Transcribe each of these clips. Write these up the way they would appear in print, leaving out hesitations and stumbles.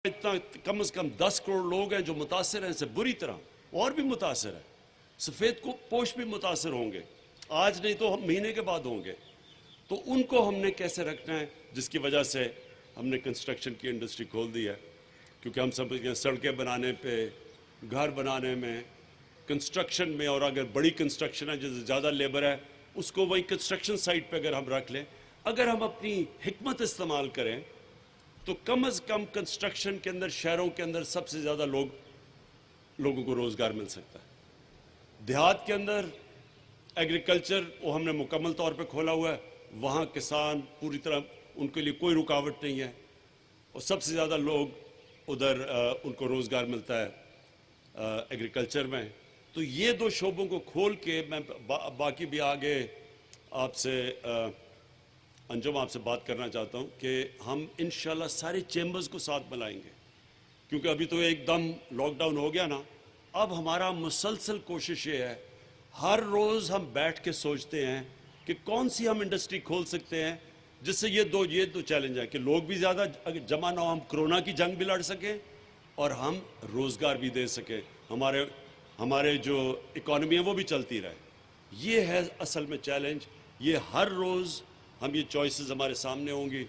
اتنا کم از کم 10 کروڑ لوگ ہیں جو متاثر ہیں سے بری طرح، اور بھی متاثر ہیں، سفید کو پوش بھی متاثر ہوں گے، آج نہیں تو مہینے کے بعد ہوں گے. تو ان کو ہم نے کیسے رکھنا ہے، جس کی وجہ سے ہم نے کنسٹرکشن کی انڈسٹری کھول دی ہے. کیونکہ ہم سب سڑکیں بنانے پہ، گھر بنانے میں، کنسٹرکشن میں، اور اگر بڑی کنسٹرکشن ہے جس زیادہ لیبر ہے اس کو وہی کنسٹرکشن سائٹ پہ اگر ہم رکھ لیں، اگر ہم اپنی حکمت استعمال کریں تو کم از کم کنسٹرکشن کے اندر، شہروں کے اندر سب سے زیادہ لوگوں کو روزگار مل سکتا ہے. دیہات کے اندر ایگریکلچر وہ ہم نے مکمل طور پہ کھولا ہوا ہے، وہاں کسان پوری طرح، ان کے لیے کوئی رکاوٹ نہیں ہے، اور سب سے زیادہ لوگ ادھر ان کو روزگار ملتا ہے ایگریکلچر میں. تو یہ دو شعبوں کو کھول کے میں باقی بھی آگے آپ سے انجم آپ سے بات کرنا چاہتا ہوں کہ ہم انشاءاللہ سارے چیمبرز کو ساتھ ملائیں گے. کیونکہ ابھی تو ایک دم لاک ڈاؤن ہو گیا نا، اب ہمارا مسلسل کوشش یہ ہے، ہر روز ہم بیٹھ کے سوچتے ہیں کہ کون سی ہم انڈسٹری کھول سکتے ہیں جس سے یہ دو چیلنج ہے کہ لوگ بھی زیادہ جمع نہ ہو، ہم کرونا کی جنگ بھی لڑ سکیں اور ہم روزگار بھی دے سکیں، ہمارے جو اکانومی ہے وہ بھی چلتی رہے. یہ ہے اصل میں چیلنج. یہ ہر روز ہم یہ چوائسز ہمارے سامنے ہوں گی.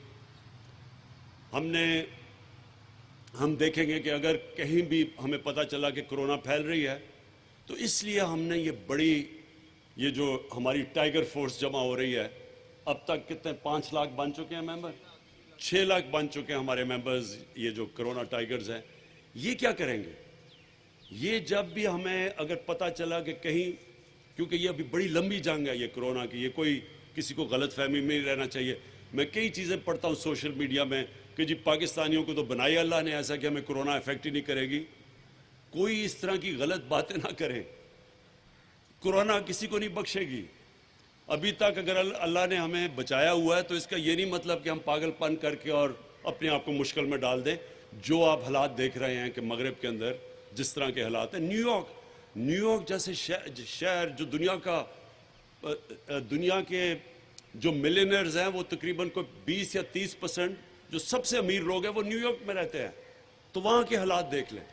ہم دیکھیں گے کہ اگر کہیں بھی ہمیں پتہ چلا کہ کرونا پھیل رہی ہے تو اس لیے ہم نے یہ جو ہماری ٹائیگر فورس جمع ہو رہی ہے، اب تک کتنے 5 لاکھ بن چکے ہیں ممبر، 6 لاکھ بن چکے ہیں ہمارے ممبرز، یہ جو کرونا ٹائیگرز ہیں. یہ کیا کریں گے؟ یہ جب بھی ہمیں اگر پتہ چلا کہ کہیں، کیونکہ یہ ابھی بڑی لمبی جنگ ہے یہ کرونا کی، یہ کوئی کسی کو غلط فہمی میں نہیں رہنا چاہیے. میں کئی چیزیں پڑھتا ہوں سوشل میڈیا میں کہ جی پاکستانیوں کو تو بنائی اللہ نے ایسا کہ ہمیں کرونا افیکٹ ہی نہیں کرے گی. کوئی اس طرح کی غلط باتیں نہ کریں، کرونا کسی کو نہیں بخشے گی. ابھی تک اگر اللہ نے ہمیں بچایا ہوا ہے تو اس کا یہ نہیں مطلب کہ ہم پاگل پن کر کے اور اپنے آپ کو مشکل میں ڈال دیں. جو آپ حالات دیکھ رہے ہیں کہ مغرب کے اندر جس طرح کے حالات ہیں، نیو یارک جیسے شہر جو دنیا کے جو ملینئرز ہیں وہ تقریباً کوئی 20 یا 30% جو سب سے امیر لوگ ہیں وہ نیو یارک میں رہتے ہیں. تو وہاں کے حالات دیکھ لیں.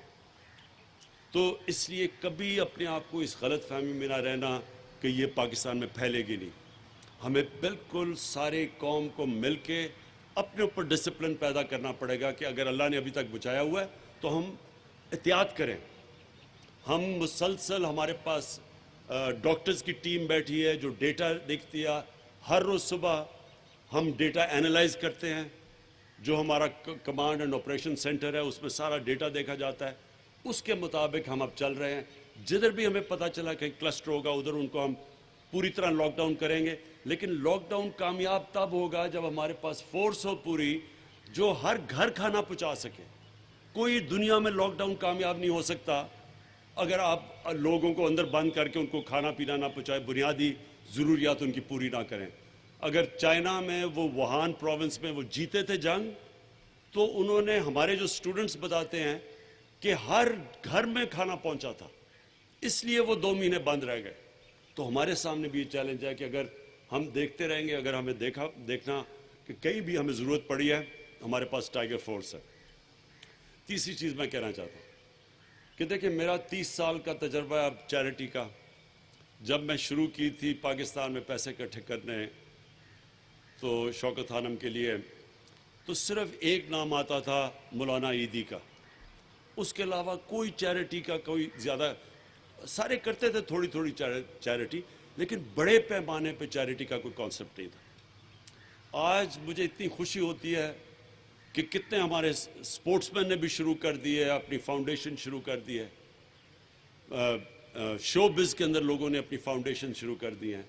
تو اس لیے کبھی اپنے آپ کو اس غلط فہمی میں نہ رہنا کہ یہ پاکستان میں پھیلے گی نہیں. ہمیں بالکل سارے قوم کو مل کے اپنے اوپر ڈسپلن پیدا کرنا پڑے گا کہ اگر اللہ نے ابھی تک بچایا ہوا ہے تو ہم احتیاط کریں. ہم مسلسل، ہمارے پاس ڈاکٹرز کی ٹیم بیٹھی ہے جو ڈیٹا دیکھتی ہے. ہر روز صبح ہم ڈیٹا اینالائز کرتے ہیں. جو ہمارا کمانڈ اینڈ آپریشن سینٹر ہے اس میں سارا ڈیٹا دیکھا جاتا ہے. اس کے مطابق ہم اب چل رہے ہیں. جدھر بھی ہمیں پتہ چلا کہ کلسٹر ہوگا ادھر ان کو ہم پوری طرح لاک ڈاؤن کریں گے. لیکن لاک ڈاؤن کامیاب تب ہوگا جب ہمارے پاس فورس ہو پوری جو ہر گھر کھانا پہنچا سکے. کوئی دنیا میں لاک ڈاؤن کامیاب نہیں ہو سکتا اگر آپ لوگوں کو اندر بند کر کے ان کو کھانا پینا نہ پہنچائے، بنیادی ضروریات ان کی پوری نہ کریں. اگر چائنا میں وہ ووہان پروونس میں وہ جیتے تھے جنگ تو انہوں نے، ہمارے جو سٹوڈنٹس بتاتے ہیں کہ ہر گھر میں کھانا پہنچا تھا، اس لیے وہ 2 مہینے بند رہ گئے. تو ہمارے سامنے بھی یہ چیلنج ہے کہ اگر ہم دیکھتے رہیں گے، اگر ہمیں دیکھنا کہ کہیں بھی ہمیں ضرورت پڑی ہے، ہمارے پاس ٹائیگر فورس ہے. تیسری چیز میں کہنا چاہتا ہوں کہ دیکھیں میرا 30 سال کا تجربہ ہے اب چیریٹی کا. جب میں شروع کی تھی پاکستان میں پیسے اکٹھے کرنے تو شوکت خانم کے لیے، تو صرف ایک نام آتا تھا مولانا عیدی کا. اس کے علاوہ کوئی چیریٹی کا کوئی زیادہ، سارے کرتے تھے تھوڑی تھوڑی چیریٹی، لیکن بڑے پیمانے پہ چیریٹی کا کوئی کانسیپٹ نہیں تھا. آج مجھے اتنی خوشی ہوتی ہے کہ کتنے ہمارے سپورٹس مین نے بھی شروع کر دی ہے، اپنی فاؤنڈیشن شروع کر دی ہے. شو بز کے اندر لوگوں نے اپنی فاؤنڈیشن شروع کر دی ہیں.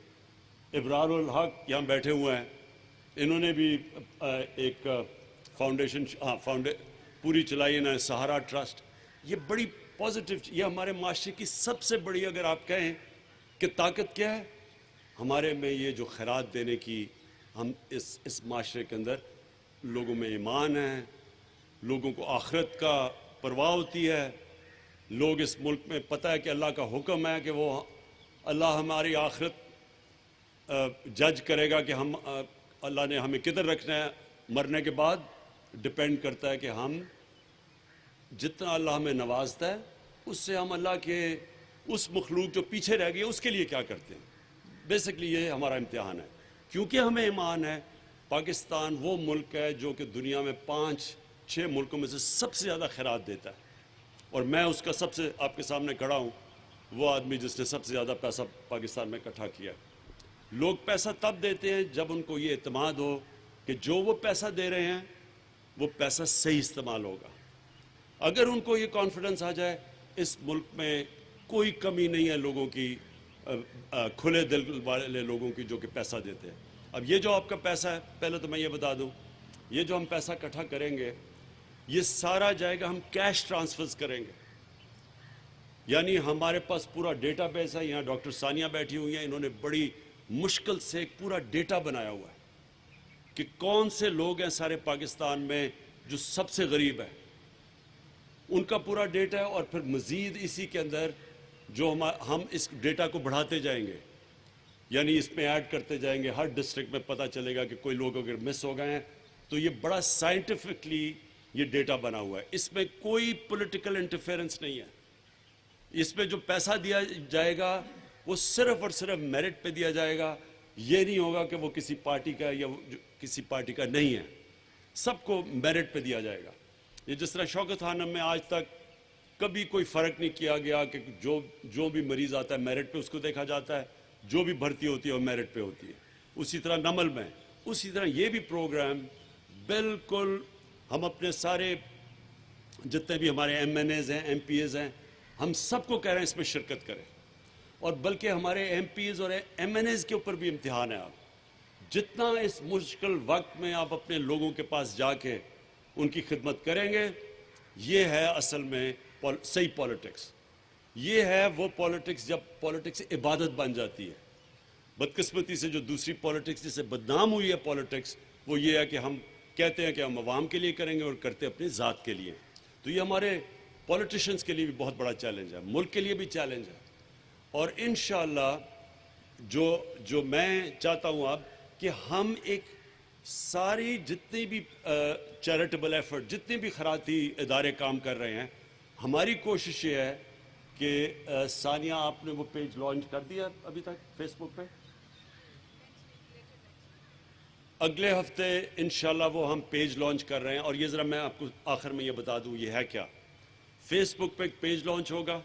ابرار الحق یہاں بیٹھے ہوئے ہیں، انہوں نے بھی ایک فاؤنڈیشن پوری چلائی ہے، سہارا ٹرسٹ. یہ بڑی پازیٹیو، یہ ہمارے معاشرے کی سب سے بڑی، اگر آپ کہیں کہ طاقت کیا ہے، ہمارے میں یہ جو خیرات دینے کی، ہم اس معاشرے کے اندر لوگوں میں ایمان ہے، لوگوں کو آخرت کا پرواہ ہوتی ہے. لوگ اس ملک میں پتہ ہے کہ اللہ کا حکم ہے کہ وہ اللہ ہماری آخرت جج کرے گا کہ ہم اللہ نے ہمیں کدھر رکھنا ہے. مرنے کے بعد ڈپینڈ کرتا ہے کہ ہم جتنا اللہ ہمیں نوازتا ہے اس سے ہم اللہ کے اس مخلوق جو پیچھے رہ گئی اس کے لیے کیا کرتے ہیں. بیسکلی یہ ہمارا امتحان ہے. کیونکہ ہمیں ایمان ہے پاکستان وہ ملک ہے جو کہ دنیا میں 5-6 ملکوں میں سے سب سے زیادہ خیرات دیتا ہے, اور میں اس کا سب سے آپ کے سامنے کھڑا ہوں, وہ آدمی جس نے سب سے زیادہ پیسہ پاکستان میں اکٹھا کیا. لوگ پیسہ تب دیتے ہیں جب ان کو یہ اعتماد ہو کہ جو وہ پیسہ دے رہے ہیں وہ پیسہ صحیح استعمال ہوگا. اگر ان کو یہ کانفیڈنس آ جائے اس ملک میں کوئی کمی نہیں ہے لوگوں کی, کھلے دل والے لوگوں کی جو کہ پیسہ دیتے ہیں. اب یہ جو آپ کا پیسہ ہے, پہلے تو میں یہ بتا دوں, یہ جو ہم پیسہ اکٹھا کریں گے یہ سارا جائے گا, ہم کیش ٹرانسفرز کریں گے. یعنی ہمارے پاس پورا ڈیٹا بیس ہے. یہاں ڈاکٹر ثانیہ بیٹھی ہوئی ہیں, انہوں نے بڑی مشکل سے ایک پورا ڈیٹا بنایا ہوا ہے کہ کون سے لوگ ہیں سارے پاکستان میں جو سب سے غریب ہیں, ان کا پورا ڈیٹا ہے. اور پھر مزید اسی کے اندر جو ہم اس ڈیٹا کو بڑھاتے جائیں گے, یعنی اس میں ایڈ کرتے جائیں گے. ہر ڈسٹرکٹ میں پتہ چلے گا کہ کوئی لوگ اگر مس ہو گئے ہیں, تو یہ بڑا سائنٹیفکلی یہ ڈیٹا بنا ہوا ہے. اس میں کوئی پولیٹیکل انٹرفیئرنس نہیں ہے. اس میں جو پیسہ دیا جائے گا وہ صرف اور صرف میرٹ پہ دیا جائے گا. یہ نہیں ہوگا کہ وہ کسی پارٹی کا یا کسی پارٹی کا نہیں ہے, سب کو میرٹ پہ دیا جائے گا. یہ جس طرح شوکت خانم میں آج تک کبھی کوئی فرق نہیں کیا گیا کہ جو بھی مریض آتا ہے میرٹ پہ اس کو دیکھا جاتا ہے, جو بھی بھرتی ہوتی ہے وہ میرٹ پہ ہوتی ہے. اسی طرح نمل میں, اسی طرح یہ بھی پروگرام بالکل ہم اپنے سارے جتنے بھی ہمارے ایم این ایز ہیں, ایم پی ایز ہیں, ہم سب کو کہہ رہے ہیں اس میں شرکت کریں. اور بلکہ ہمارے ایم پی ایز اور ایم این ایز کے اوپر بھی امتحان ہے. آپ جتنا اس مشکل وقت میں آپ اپنے لوگوں کے پاس جا کے ان کی خدمت کریں گے, یہ ہے اصل میں صحیح پالیٹکس. یہ ہے وہ پالیٹکس جب پالیٹکس عبادت بن جاتی ہے. بدقسمتی سے جو دوسری پالیٹکس جس سے بدنام ہوئی ہے پالیٹکس, وہ یہ ہے کہ ہم کہتے ہیں کہ ہم عوام کے لیے کریں گے اور کرتے اپنی ذات کے لیے. تو یہ ہمارے پولیٹیشنز کے لیے بھی بہت بڑا چیلنج ہے, ملک کے لیے بھی چیلنج ہے. اور انشاءاللہ جو میں چاہتا ہوں اب کہ ہم ایک ساری جتنی بھی چیریٹیبل ایفرٹ, جتنے بھی خیراتی ادارے کام کر رہے ہیں, ہماری کوشش یہ ہے کہ ثانیہ آپ نے وہ پیج لانچ کر دیا ابھی تک فیس بک پہ؟ اگلے ہفتے انشاءاللہ وہ ہم پیج لانچ کر رہے ہیں. اور یہ ذرا میں آپ کو آخر میں یہ بتا دوں یہ ہے کیا. فیس بک پہ ایک پیج لانچ ہوگا,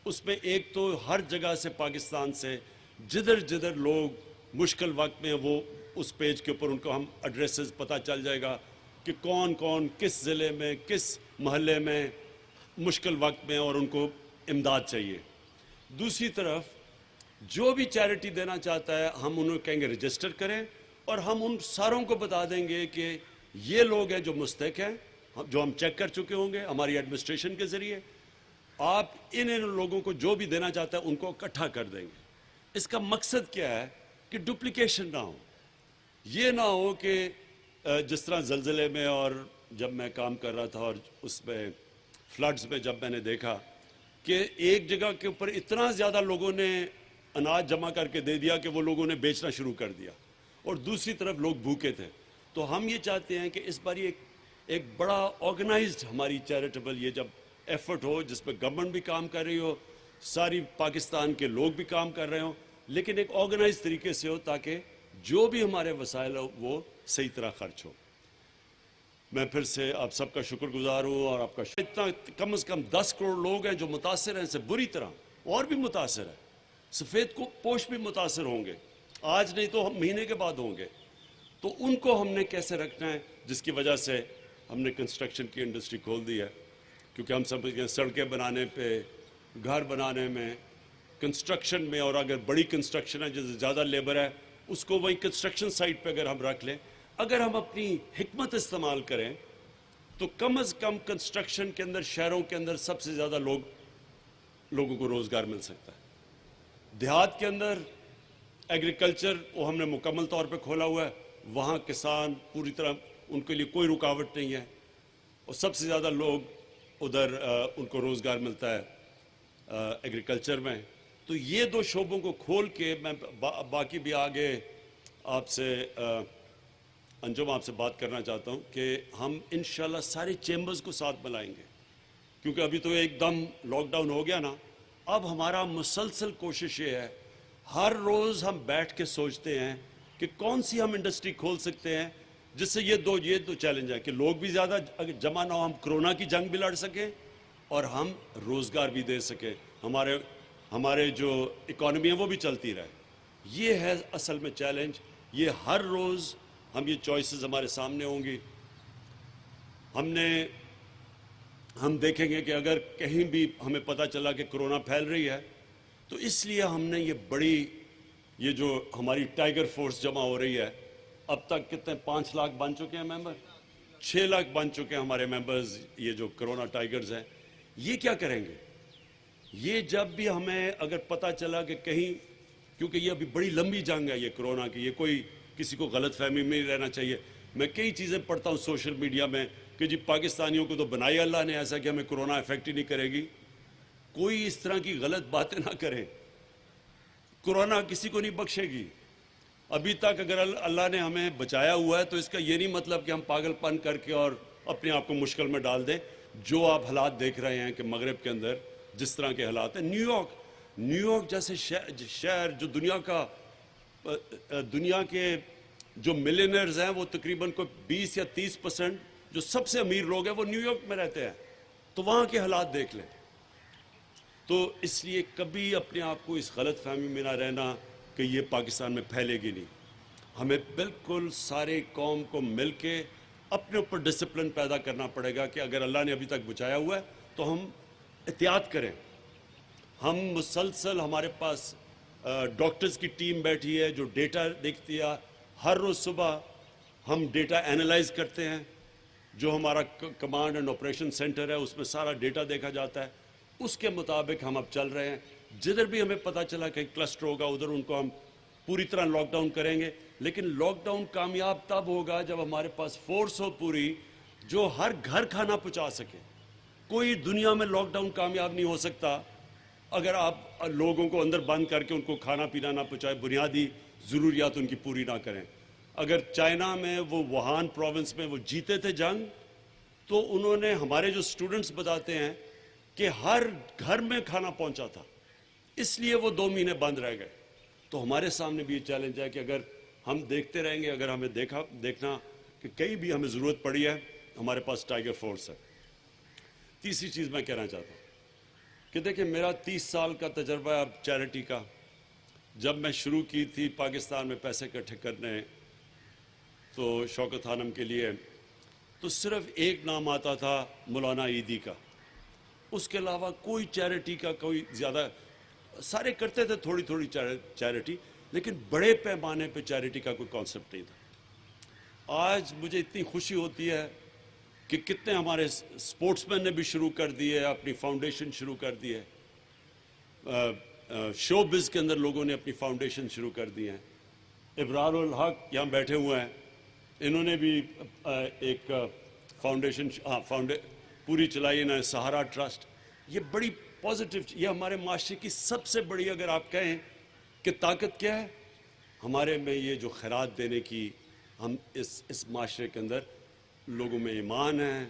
اس میں ایک تو ہر جگہ سے پاکستان سے جدھر لوگ مشکل وقت میں وہ اس پیج کے اوپر ان کو ہم ایڈریسز پتہ چل جائے گا کہ کون کون کس ضلع میں کس محلے میں مشکل وقت میں اور ان کو امداد چاہیے. دوسری طرف جو بھی چیریٹی دینا چاہتا ہے ہم انہیں کہیں گے رجسٹر کریں, اور ہم ان ساروں کو بتا دیں گے کہ یہ لوگ ہیں جو مستحق ہیں, جو ہم چیک کر چکے ہوں گے ہماری ایڈمنسٹریشن کے ذریعے. آپ ان لوگوں کو جو بھی دینا چاہتا ہے ان کو اکٹھا کر دیں گے. اس کا مقصد کیا ہے کہ ڈپلیکیشن نہ ہو. یہ نہ ہو کہ جس طرح زلزلے میں اور جب میں کام کر رہا تھا اور اس میں فلڈز میں جب میں نے دیکھا کہ ایک جگہ کے اوپر اتنا زیادہ لوگوں نے اناج جمع کر کے دے دیا کہ وہ لوگوں نے بیچنا شروع کر دیا, اور دوسری طرف لوگ بھوکے تھے. تو ہم یہ چاہتے ہیں کہ اس بار ایک بڑا آرگنائزڈ ہماری چیریٹیبل یہ جب ایفرٹ ہو جس پہ گورنمنٹ بھی کام کر رہی ہو, ساری پاکستان کے لوگ بھی کام کر رہے ہوں, لیکن ایک آرگنائز طریقے سے ہو تاکہ جو بھی ہمارے وسائل ہو وہ صحیح طرح خرچ ہو. میں پھر سے آپ سب کا شکر گزار ہوں, اور آپ کا اتنا کم از کم 10 کروڑ لوگ ہیں جو متاثر ہیں اس سے بری طرح, اور بھی متاثر ہیں. سفید کو پوش بھی متاثر ہوں گے, آج نہیں تو مہینے کے بعد ہوں گے. تو ان کو ہم نے کیسے رکھنا ہے, جس کی وجہ سے ہم نے کنسٹرکشن کی انڈسٹری کھول دی ہے. کیونکہ ہم سمجھتے ہیں سڑکیں بنانے پہ, گھر بنانے میں, کنسٹرکشن میں, اور اگر بڑی کنسٹرکشن ہے جس زیادہ لیبر ہے اس کو وہی کنسٹرکشن سائٹ پہ اگر ہم رکھ لیں, اگر ہم اپنی حکمت استعمال کریں تو کم از کم کنسٹرکشن کے اندر شہروں کے اندر سب سے زیادہ لوگوں کو روزگار مل سکتا ہے. دیہات کے اندر ایگریکلچر وہ ہم نے مکمل طور پہ کھولا ہوا ہے, وہاں کسان پوری طرح ان کے لیے کوئی رکاوٹ نہیں ہے, اور سب سے زیادہ لوگ ادھر ان کو روزگار ملتا ہے ایگریکلچر میں. تو یہ دو شعبوں کو کھول کے میں باقی بھی آگے آپ سے انجم آپ سے بات کرنا چاہتا ہوں کہ ہم انشاءاللہ سارے چیمبرز کو ساتھ ملائیں گے. کیونکہ ابھی تو ایک دم لاک ڈاؤن ہو گیا نا. اب ہمارا مسلسل کوشش یہ ہے، ہر روز ہم بیٹھ کے سوچتے ہیں کہ کون سی ہم انڈسٹری کھول سکتے ہیں جس سے یہ دو چیلنج ہے کہ لوگ بھی زیادہ جمع نہ ہو، ہم کرونا کی جنگ بھی لڑ سکیں اور ہم روزگار بھی دے سکیں، ہمارے جو اکانومی ہے وہ بھی چلتی رہے. یہ ہے اصل میں چیلنج. یہ ہر روز ہم یہ چوائسز ہمارے سامنے ہوں گی. ہم دیکھیں گے کہ اگر کہیں بھی ہمیں پتہ چلا کہ کرونا پھیل رہی ہے تو اس لیے ہم نے یہ جو ہماری ٹائیگر فورس جمع ہو رہی ہے، اب تک کتنے 5 لاکھ بن چکے ہیں ممبر، 6 لاکھ بن چکے ہیں ہمارے ممبرز، یہ جو کرونا ٹائیگرز ہیں. یہ کیا کریں گے؟ یہ جب بھی ہمیں اگر پتہ چلا کہ کہیں، کیونکہ یہ ابھی بڑی لمبی جنگ ہے یہ کرونا کی، یہ کوئی کسی کو غلط فہمی میں نہیں رہنا چاہیے. میں کئی چیزیں پڑھتا ہوں سوشل میڈیا میں کہ جی پاکستانیوں کو تو بنائی اللہ نے ایسا کہ ہمیں کرونا افیکٹ ہی نہیں کرے گی. کوئی اس طرح کی غلط باتیں نہ کریں. کرونا کسی کو نہیں بخشے گی. ابھی تک اگر اللہ نے ہمیں بچایا ہوا ہے تو اس کا یہ نہیں مطلب کہ ہم پاگل پن کر کے اور اپنے آپ کو مشکل میں ڈال دیں. جو آپ حالات دیکھ رہے ہیں کہ مغرب کے اندر جس طرح کے حالات ہیں، نیو یارک جیسے شہر جو دنیا کے جو ملینئرز ہیں وہ تقریباً کوئی 20 یا 30% جو سب سے امیر لوگ ہیں وہ نیو یارک میں رہتے ہیں. تو وہاں کے حالات دیکھ لیں. تو اس لیے کبھی اپنے آپ کو اس غلط فہمی میں نہ رہنا کہ یہ پاکستان میں پھیلے گی نہیں. ہمیں بالکل سارے قوم کو مل کے اپنے اوپر ڈسپلن پیدا کرنا پڑے گا کہ اگر اللہ نے ابھی تک بچایا ہوا ہے تو ہم احتیاط کریں. ہم مسلسل، ہمارے پاس ڈاکٹرز کی ٹیم بیٹھی ہے جو ڈیٹا دیکھتی ہے. ہر روز صبح ہم ڈیٹا اینالائز کرتے ہیں. جو ہمارا کمانڈ اینڈ آپریشن سینٹر ہے اس میں سارا ڈیٹا دیکھا جاتا ہے. اس کے مطابق ہم اب چل رہے ہیں. جدھر بھی ہمیں پتہ چلا کہ کلسٹر ہوگا ادھر ان کو ہم پوری طرح لاک ڈاؤن کریں گے. لیکن لاک ڈاؤن کامیاب تب ہوگا جب ہمارے پاس فورس ہو پوری جو ہر گھر کھانا پہنچا سکے. کوئی دنیا میں لاک ڈاؤن کامیاب نہیں ہو سکتا اگر آپ لوگوں کو اندر بند کر کے ان کو کھانا پینا نہ پہنچائے، بنیادی ضروریات ان کی پوری نہ کریں. اگر چائنا میں وہ ووہان پروونس میں وہ جیتے تھے جنگ تو انہوں نے، ہمارے جو سٹوڈنٹس بتاتے ہیں کہ ہر گھر میں کھانا پہنچا تھا، اس لیے وہ 2 مہینے بند رہ گئے. تو ہمارے سامنے بھی یہ چیلنج ہے کہ اگر ہم دیکھتے رہیں گے، اگر ہمیں دیکھنا کہ کہیں بھی ہمیں ضرورت پڑی ہے، ہمارے پاس ٹائیگر فورس ہے. تیسری چیز میں کہنا چاہتا ہوں کہ دیکھیں میرا 30 سال کا تجربہ ہے اب چیریٹی کا. جب میں شروع کی تھی پاکستان میں پیسے اکٹھے کرنے تو شوکت خانم کے لیے، تو صرف ایک نام آتا تھا مولانا عیدی کا. اس کے علاوہ کوئی چیریٹی کا کوئی زیادہ، سارے کرتے تھے تھوڑی تھوڑی چیریٹی، لیکن بڑے پیمانے پہ چیریٹی کا کوئی کانسیپٹ نہیں تھا. آج مجھے اتنی خوشی ہوتی ہے کہ کتنے ہمارے سپورٹس مین نے بھی شروع کر دی ہے، اپنی فاؤنڈیشن شروع کر دی ہے. شو بز کے اندر لوگوں نے اپنی فاؤنڈیشن شروع کر دی ہیں. ابرار الحق یہاں بیٹھے ہوئے ہیں، انہوں نے بھی ایک فاؤنڈیشن پوری چلائی انہوں نے، سہارا ٹرسٹ. یہ بڑی پازیٹیو، یہ ہمارے معاشرے کی سب سے بڑی، اگر آپ کہیں کہ طاقت کیا ہے ہمارے میں، یہ جو خیرات دینے کی، ہم اس معاشرے کے اندر لوگوں میں ایمان ہے،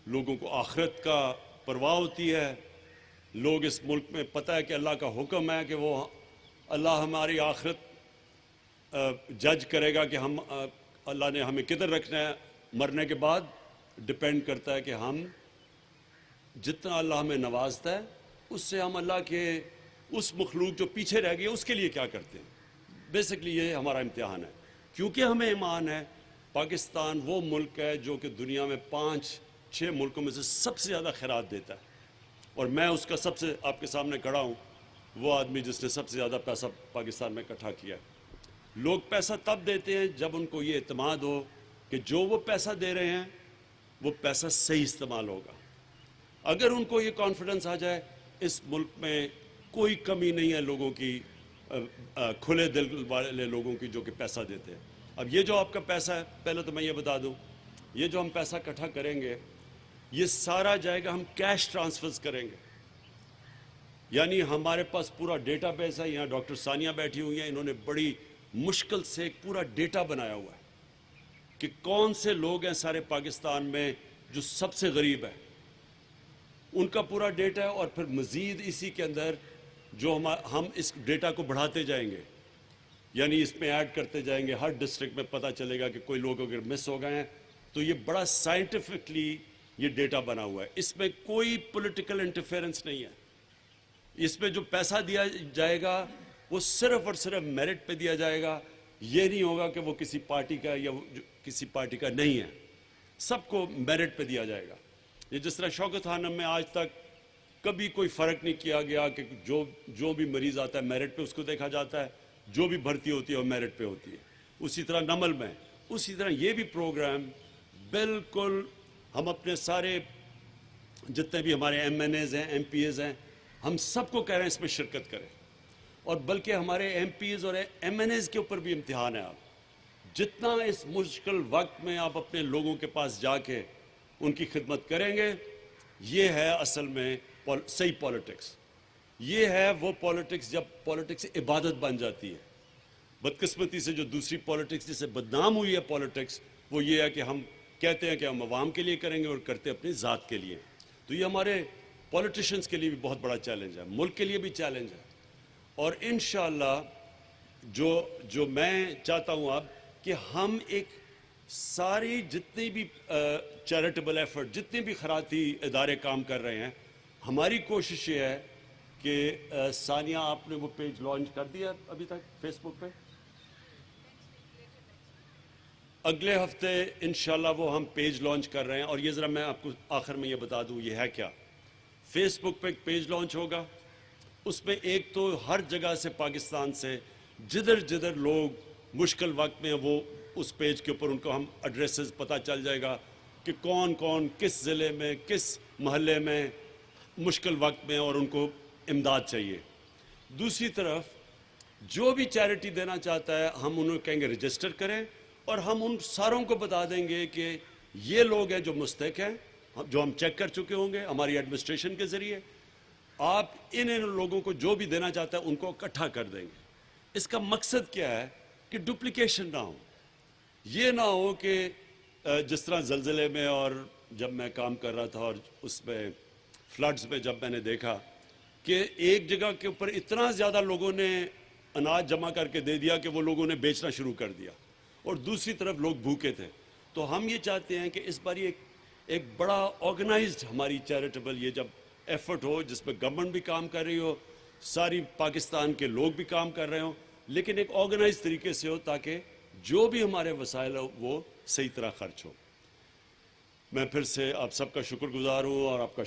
لوگوں کو آخرت کا پرواہ ہوتی ہے. لوگ اس ملک میں پتہ ہے کہ اللہ کا حکم ہے کہ وہ اللہ ہماری آخرت جج کرے گا کہ ہم اللہ نے ہمیں کدھر رکھنا ہے. مرنے کے بعد ڈپینڈ کرتا ہے کہ ہم جتنا اللہ ہمیں نوازتا ہے اس سے ہم اللہ کے اس مخلوق جو پیچھے رہ گئی اس کے لیے کیا کرتے ہیں. بیسکلی یہ ہمارا امتحان ہے. کیونکہ ہمیں ایمان ہے، پاکستان وہ ملک ہے جو کہ دنیا میں 5-6 ملکوں میں سے سب سے زیادہ خیرات دیتا ہے. اور میں اس کا سب سے آپ کے سامنے کھڑا ہوں، وہ آدمی جس نے سب سے زیادہ پیسہ پاکستان میں اکٹھا کیا ہے. لوگ پیسہ تب دیتے ہیں جب ان کو یہ اعتماد ہو کہ جو وہ پیسہ دے رہے ہیں وہ پیسہ صحیح استعمال ہوگا. اگر ان کو یہ کانفیڈنس آ جائے، اس ملک میں کوئی کمی نہیں ہے لوگوں کی، کھلے دل والے لوگوں کی جو کہ پیسہ دیتے ہیں. اب یہ جو آپ کا پیسہ ہے، پہلے تو میں یہ بتا دوں، یہ جو ہم پیسہ اکٹھا کریں گے یہ سارا جائے گا، ہم کیش ٹرانسفرز کریں گے. یعنی ہمارے پاس پورا ڈیٹا بیس ہے. یہاں ڈاکٹر ثانیہ بیٹھی ہوئی ہیں، انہوں نے بڑی مشکل سے ایک پورا ڈیٹا بنایا ہوا ہے کہ کون سے لوگ ہیں سارے پاکستان میں جو سب سے غریب ہے. ان کا پورا ڈیٹا ہے، اور پھر مزید اسی کے اندر جو ہم اس ڈیٹا کو بڑھاتے جائیں گے، یعنی اس میں ایڈ کرتے جائیں گے، ہر ڈسٹرکٹ میں پتہ چلے گا کہ کوئی لوگ اگر مس ہو گئے ہیں، تو یہ بڑا سائنٹیفکلی یہ ڈیٹا بنا ہوا ہے، اس میں کوئی پولیٹیکل انٹرفیئرنس نہیں ہے۔ اس میں جو پیسہ دیا جائے گا وہ صرف اور صرف میرٹ پہ دیا جائے گا، یہ نہیں ہوگا کہ وہ کسی پارٹی کا یا کسی پارٹی کا نہیں ہے، سب کو میرٹ پہ دیا جائے گا۔ یہ جس طرح شوکت خانم میں آج تک کبھی کوئی فرق نہیں کیا گیا کہ جو بھی مریض آتا ہے میرٹ پہ اس کو دیکھا جاتا ہے، جو بھی بھرتی ہوتی ہے وہ میرٹ پہ ہوتی ہے۔ اسی طرح نمل میں، اسی طرح یہ بھی پروگرام بالکل ہم اپنے سارے جتنے بھی ہمارے ایم این ایز ہیں، ایم پی ایز ہیں، ہم سب کو کہہ رہے ہیں اس میں شرکت کریں، اور بلکہ ہمارے ایم پی ایز اور ایم این ایز کے اوپر بھی امتحان ہے۔ آپ جتنا اس مشکل وقت میں آپ اپنے لوگوں کے پاس جا کے ان کی خدمت کریں گے، یہ ہے اصل میں صحیح پالیٹکس۔ یہ ہے وہ پالیٹکس جب پالیٹکس عبادت بن جاتی ہے۔ بدقسمتی سے جو دوسری پالیٹکس جس سے بدنام ہوئی ہے پالیٹکس، وہ یہ ہے کہ ہم کہتے ہیں کہ ہم عوام کے لیے کریں گے اور کرتے اپنی ذات کے لیے۔ تو یہ ہمارے پولیٹیشنز کے لیے بھی بہت بڑا چیلنج ہے، ملک کے لیے بھی چیلنج ہے، اور انشاءاللہ جو میں چاہتا ہوں اب کہ ہم ایک ساری جتنی بھی چیریٹیبل ایفرٹ، جتنے بھی خیراتی ادارے کام کر رہے ہیں، ہماری کوشش یہ ہے کہ ثانیہ آپ نے وہ پیج لانچ کر دیا ابھی تک فیس بک پہ؟ اگلے ہفتے انشاءاللہ وہ ہم پیج لانچ کر رہے ہیں، اور یہ ذرا میں آپ کو آخر میں یہ بتا دوں یہ ہے کیا۔ فیس بک پہ ایک پیج لانچ ہوگا، اس میں ایک تو ہر جگہ سے پاکستان سے جدھر لوگ مشکل وقت میں وہ اس پیج کے اوپر ان کو ہم ایڈریسز پتہ چل جائے گا کہ کون کون کس ضلع میں کس محلے میں مشکل وقت میں اور ان کو امداد چاہیے۔ دوسری طرف جو بھی چیریٹی دینا چاہتا ہے ہم انہیں کہیں گے رجسٹر کریں، اور ہم ان ساروں کو بتا دیں گے کہ یہ لوگ ہیں جو مستحق ہیں، جو ہم چیک کر چکے ہوں گے ہماری ایڈمنسٹریشن کے ذریعے۔ آپ ان لوگوں کو جو بھی دینا چاہتا ہے ان کو اکٹھا کر دیں گے۔ اس کا مقصد کیا ہے کہ ڈپلیکیشن نہ ہو، یہ نہ ہو کہ جس طرح زلزلے میں اور جب میں کام کر رہا تھا اور اس میں فلڈز میں جب میں نے دیکھا کہ ایک جگہ کے اوپر اتنا زیادہ لوگوں نے اناج جمع کر کے دے دیا کہ وہ لوگوں نے بیچنا شروع کر دیا، اور دوسری طرف لوگ بھوکے تھے۔ تو ہم یہ چاہتے ہیں کہ اس بار ایک بڑا آرگنائزڈ ہماری چیریٹیبل یہ جب ایفرٹ ہو، جس میں گورنمنٹ بھی کام کر رہی ہو، ساری پاکستان کے لوگ بھی کام کر رہے ہوں، لیکن ایک آرگنائز طریقے سے ہو تاکہ جو بھی ہمارے وسائل ہو وہ صحیح طرح خرچ ہو۔ میں پھر سے آپ سب کا شکر گزار ہوں اور آپ کا